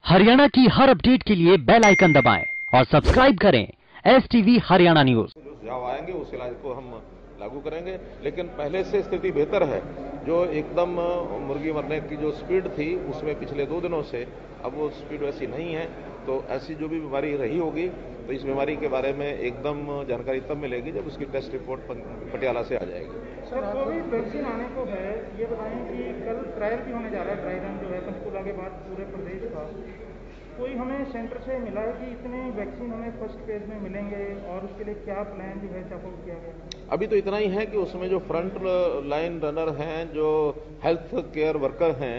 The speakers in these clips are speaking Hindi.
हरियाणा की हर अपडेट के लिए बेल आइकन दबाएं और सब्सक्राइब करें STV हरियाणा न्यूज। जहाँ आएंगे उस इलाज को हम लागू करेंगे, लेकिन पहले से स्थिति बेहतर है। जो एकदम मुर्गी मरने की जो स्पीड थी उसमें पिछले 2 दिनों से अब वो स्पीड वैसी नहीं है। तो ऐसी जो भी बीमारी रही होगी तो इस बीमारी के बारे में एकदम जानकारी तब मिलेगी जब उसकी टेस्ट रिपोर्ट पटियाला से आ जाएगी। सर, कोविड वैक्सीन आने को है, ये बताएं कि कल ट्रायल भी होने जा रहा है, ड्राई रन जो है पंचकुला के बाद पूरे प्रदेश का। कोई हमें सेंटर से मिला है कि इतने वैक्सीन हमें फर्स्ट फेज में मिलेंगे और उसके लिए क्या प्लान जो है चापल किया गया? अभी तो इतना ही है कि उसमें जो फ्रंट लाइन रनर हैं, जो हेल्थ केयर वर्कर हैं,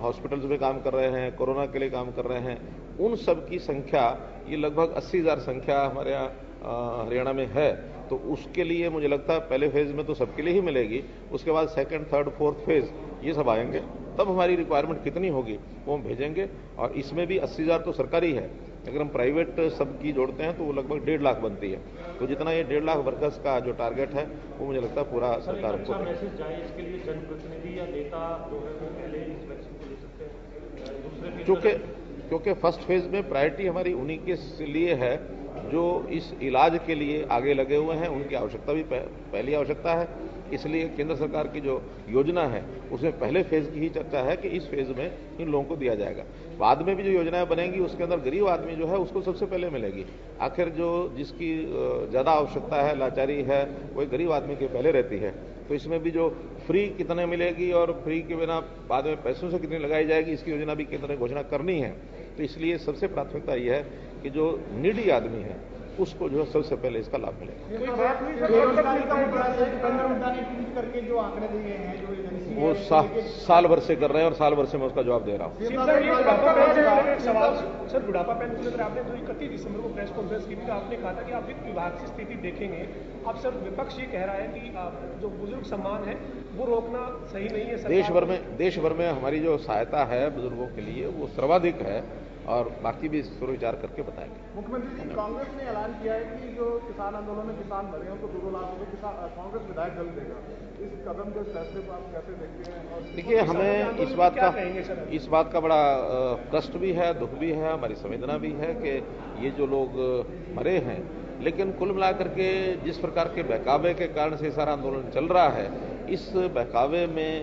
हॉस्पिटल्स में काम कर रहे हैं, कोरोना के लिए काम कर रहे हैं, उन सब की संख्या ये लगभग 80,000 संख्या हमारे यहाँ हरियाणा में है। तो उसके लिए मुझे लगता है पहले फेज में तो सबके लिए ही मिलेगी, उसके बाद सेकंड, थर्ड, फोर्थ फेज ये सब आएंगे, तब हमारी रिक्वायरमेंट कितनी होगी वो हम भेजेंगे। और इसमें भी 80,000 तो सरकारी है, अगर हम प्राइवेट सबकी जोड़ते हैं तो वो लगभग 1.5 लाख बनती है। तो जितना ये 1.5 लाख वर्कर्स का जो टारगेट है वो मुझे लगता है पूरा सरकार को मैसेज जाए इसके लिए जनप्रतिनिधि या नेता जो है वो पहले इस वैक्सीन को ले सकते हैं। क्योंकि फर्स्ट फेज में प्रायोरिटी हमारी उन्हीं के लिए है जो इस इलाज के लिए आगे लगे हुए हैं, उनकी आवश्यकता भी पहली आवश्यकता है। इसलिए केंद्र सरकार की जो योजना है उसमें पहले फेज की ही चर्चा है कि इस फेज में इन लोगों को दिया जाएगा। बाद में भी जो योजनाएं बनेंगी उसके अंदर गरीब आदमी जो है उसको सबसे पहले मिलेगी। आखिर जो जिसकी ज्यादा आवश्यकता है, लाचारी है, वही गरीब आदमी के पहले रहती है। तो इसमें भी जो फ्री कितने मिलेगी और फ्री के बिना बाद में पैसों से कितनी लगाई जाएगी, इसकी योजना भी केंद्र ने घोषणा करनी है। तो इसलिए सबसे प्राथमिकता यह है कि जो नीडी आदमी है उसको जो है सबसे पहले इसका लाभ मिलेगा। वो साल भर से कर रहे हैं और साल भर से मैं उसका जवाब दे रहा हूँ। सर, बुढ़ापा पेंशन लेकर आपने तो 31 दिसंबर को प्रेस कॉन्फ्रेंस की थी, तो आपने कहा था कि आप वित्त विभाग की स्थिति देखेंगे। अब सर विपक्ष ये कह रहा है कि जो बुजुर्ग सम्मान है वो रोकना सही नहीं है। देश भर में हमारी जो सहायता है बुजुर्गों के लिए वो सर्वाधिक है और बाकी भी इस पर विचार करके बताएंगे। मुख्यमंत्री जी, कांग्रेस ने ऐलान किया है कि जो किसान आंदोलन में किसान मरे हैं उनको 2 लाख रुपए कांग्रेस विधायक दल देगा। इस कदम के फैसले को आप कैसे देखते हैं? देखिए, हमें इस बात का बड़ा कष्ट भी है, दुख भी है, हमारी संवेदना भी है कि ये जो लोग मरे हैं, लेकिन कुल मिलाकर के जिस प्रकार के बहकावे के कारण से सारा आंदोलन चल रहा है, इस बहकावे में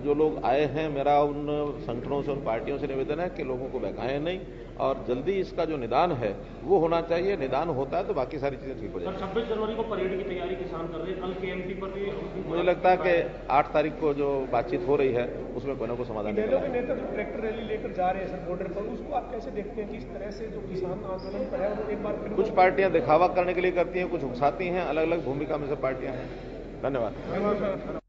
जो लोग आए हैं, मेरा उन संगठनों से, उन पार्टियों से निवेदन है कि लोगों को बहकाएं नहीं और जल्दी इसका जो निदान है वो होना चाहिए। निदान होता है तो बाकी सारी चीजें ठीक हो जाएंगी। 26 जनवरी को परेड की तैयारी किसान कर रहे हैं, कल KMP पर भी मुझे लगता है कि 8 तारीख को जो बातचीत हो रही है उसमें कोई ना कोई समाधान निकलेगा। नेता जो ट्रैक्टर रैली लेकर जा रहे हैं सर बॉर्डर पर, उसको आप कैसे देखते हैं कि इस तरह से जो किसान आंदोलन पर है वो एक बार कुछ पार्टियां दिखावा करने के लिए करती हैं, कुछ उकसाती हैं, अलग अलग भूमिका में से पार्टियां हैं। धन्यवाद।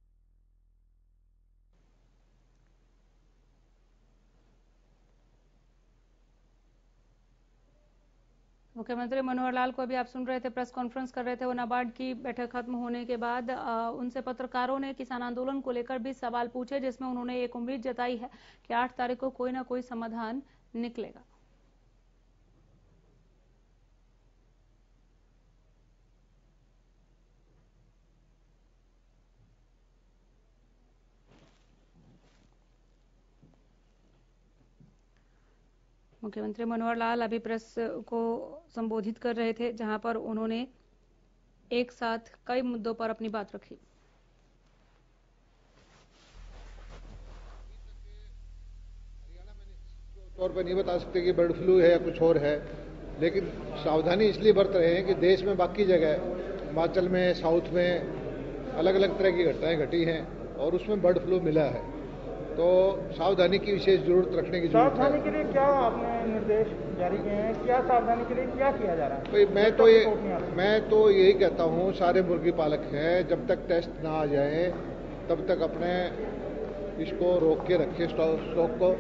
मुख्यमंत्री मनोहर लाल को अभी आप सुन रहे थे, प्रेस कॉन्फ्रेंस कर रहे थे। वो नाबार्ड की बैठक खत्म होने के बाद उनसे पत्रकारों ने किसान आंदोलन को लेकर भी सवाल पूछे, जिसमें उन्होंने एक उम्मीद जताई है कि 8 तारीख को कोई ना कोई समाधान निकलेगा। मुख्यमंत्री मनोहर लाल अभी प्रेस को संबोधित कर रहे थे, जहां पर उन्होंने एक साथ कई मुद्दों पर अपनी बात रखी। तौर पर नहीं बता सकते कि बर्ड फ्लू है या कुछ और है, लेकिन सावधानी इसलिए बरत रहे हैं कि देश में बाकी जगह, हिमाचल में, साउथ में अलग अलग तरह की घटनाएं घटी हैं और उसमें बर्ड फ्लू मिला है। तो सावधानी की विशेष जरूरत रखने की जरूरत है। सावधानी के लिए क्या आपने निर्देश जारी किए हैं? क्या सावधानी के लिए क्या किया जा रहा है? भाई मैं तो यही कहता हूँ, सारे मुर्गी पालक हैं, जब तक टेस्ट ना आ जाए तब तक अपने इसको रोक के रखे स्टॉक को।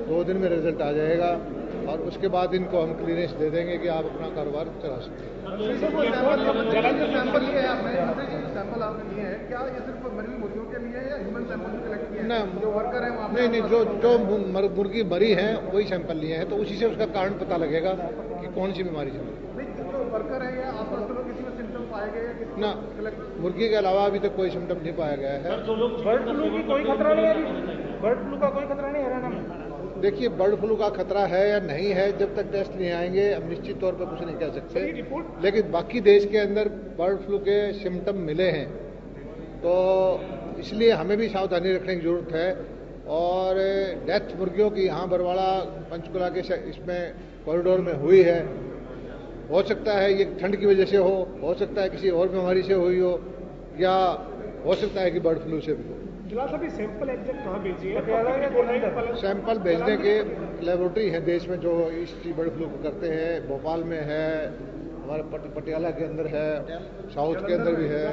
2 दिन में रिजल्ट आ जाएगा और उसके बाद इनको हम क्लीनेस दे देंगे कि आप अपना कारोबार चला सकते हैं। सैंपल आपने लिए हैं, क्या ये सिर्फ मरी मुर्गियों के लिए या ह्यूमन सैंपल कलेक्ट किए हैं? ना, जो वर्कर हैं नहीं, जो मुर्गी मरी है वही सैंपल लिए हैं, तो उसी से उसका कारण पता लगेगा कि कौन सी बीमारी से। जो वर्कर है या आसपास के लोग, किसी में सिम्टम पाए गए या ना, मुर्गी के अलावा अभी तक कोई सिम्टम नहीं पाया गया है। बर्ड फ्लू की कोई खतरा नहीं है? बर्ड फ्लू का कोई खतरा नहीं है हरियाणा में? देखिए, बर्ड फ्लू का खतरा है या नहीं है, जब तक टेस्ट नहीं आएंगे हम निश्चित तौर पर कुछ नहीं कह सकते। लेकिन बाकी देश के अंदर बर्ड फ्लू के सिम्टम मिले हैं, तो इसलिए हमें भी सावधानी रखने की जरूरत है। और डेथ मुर्गियों की यहाँ बरवाड़ा पंचकुला के इसमें कॉरिडोर में हुई है। हो सकता है ये ठंड की वजह से हो सकता है किसी और बीमारी से हुई हो, या हो सकता है कि बर्ड फ्लू से भी हो। सैंपल एग्जैक्ट कहाँ भेजिए? सैंपल भेजने के लेबोरेटरी है देश में जो इस बर्ड फ्लू को करते हैं। भोपाल में है, हमारे पटियाला के अंदर है, साउथ के अंदर भी है,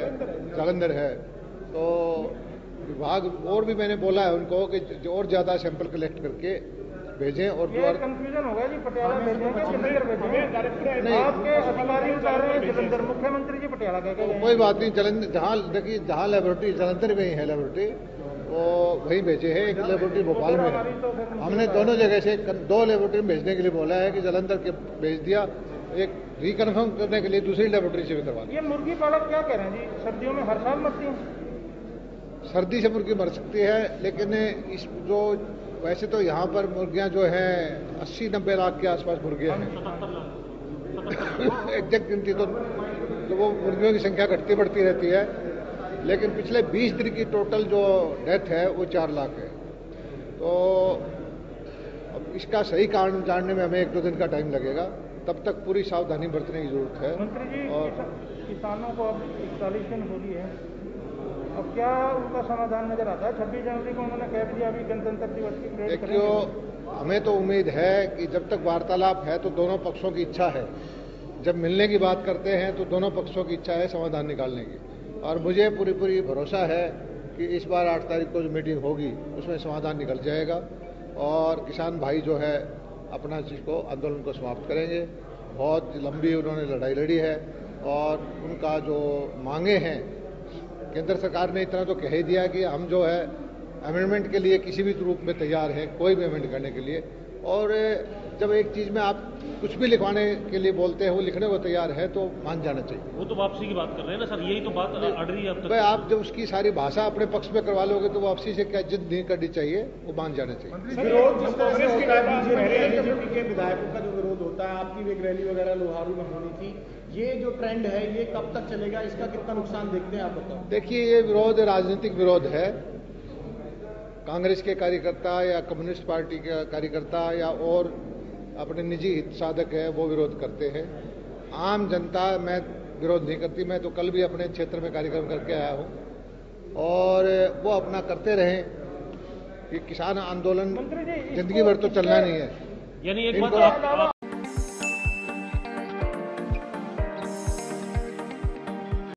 जालंधर है। तो विभाग और भी मैंने बोला है उनको कि और ज्यादा सैंपल कलेक्ट करके भेजें। और जो कंफ्यूजन होगा जी, पटियाला भेजेंगे जलंधर भेजेंगे? नहीं, आपके अधिकारी बता रहे हैं जलंधर, मुख्यमंत्री जी पटियाला कह के कोई बात नहीं। जलंधर जहाँ देखिए, जहाँ लेबोरेटरी जलंधर में ही है लेबोरेटरी, वो वहीं भेजे हैं। एक लेबोरेटरी भोपाल में है। हमने दोनों जगह से 2 लेबोरेटरी भेजने के लिए बोला है कि जलंधर के भेज दिया, एक रिकन्फर्म करने के लिए दूसरी लेबोरेटरी से भी करवा दिया। ये मुर्गी पालक क्या कह रहे हैं जी, सर्दियों में हर साल मरती है? सर्दी से मुर्गी मर सकती है, लेकिन इस जो वैसे तो यहाँ पर मुर्गियाँ जो हैं 80-90 लाख के आसपास मुर्गियाँ हैं। एग्जैक्ट गिनती तो वो मुर्गियों की संख्या घटती बढ़ती रहती है, लेकिन पिछले 20 दिन की टोटल जो डेथ है वो 4 लाख है। तो अब इसका सही कारण जानने में हमें 1-2 दिन का टाइम लगेगा, तब तक पूरी सावधानी बरतने की जरूरत है। मंत्री जी, और किसानों को अब 41 दिन होली है, अब क्या उनका समाधान नजर आता है? 26 जनवरी को उन्होंने कह दिया अभी गणतंत्र दिवस की परेड करेंगे। देखिए, हमें तो उम्मीद है कि जब तक वार्तालाप है तो दोनों पक्षों की इच्छा है। जब मिलने की बात करते हैं तो दोनों पक्षों की इच्छा है समाधान निकालने की, और मुझे पूरी भरोसा है कि इस बार 8 तारीख को जो मीटिंग होगी उसमें समाधान निकल जाएगा और किसान भाई जो है अपना चीज को आंदोलन को समाप्त करेंगे। बहुत लंबी उन्होंने लड़ाई लड़ी है और उनका जो मांगे हैं, केंद्र सरकार ने इतना तो कह ही दिया कि हम जो है अमेंडमेंट के लिए किसी भी रूप में तैयार हैं, कोई भी अमेंड करने के लिए। और जब एक चीज में आप कुछ भी लिखवाने के लिए बोलते हैं, वो लिखने को तैयार है, तो मान जाना चाहिए। वो तो वापसी की बात कर रहे हैं ना सर, यही तो बात अड़ रही है अब तक। आप जब उसकी सारी भाषा अपने पक्ष में करवा लोगे तो वापसी से क्या जिद नहीं करनी चाहिए, वो मान जाना चाहिए। बीजेपी के विधायकों का जो विरोध होता है, आपकी एक रैली वगैरह लोहारू में होनी थी, ये जो ट्रेंड है ये कब तक चलेगा, इसका कितना नुकसान देखते हैं आप बताओ? देखिए, ये विरोध राजनीतिक विरोध है। कांग्रेस के कार्यकर्ता या कम्युनिस्ट पार्टी के कार्यकर्ता या और अपने निजी हित साधक है वो विरोध करते हैं। आम जनता मैं विरोध नहीं करती। मैं तो कल भी अपने क्षेत्र में कार्यक्रम करके आया हूं और वो अपना करते रहें। कि किसान आंदोलन जिंदगी भर तो चलना नहीं है। यानी एक बात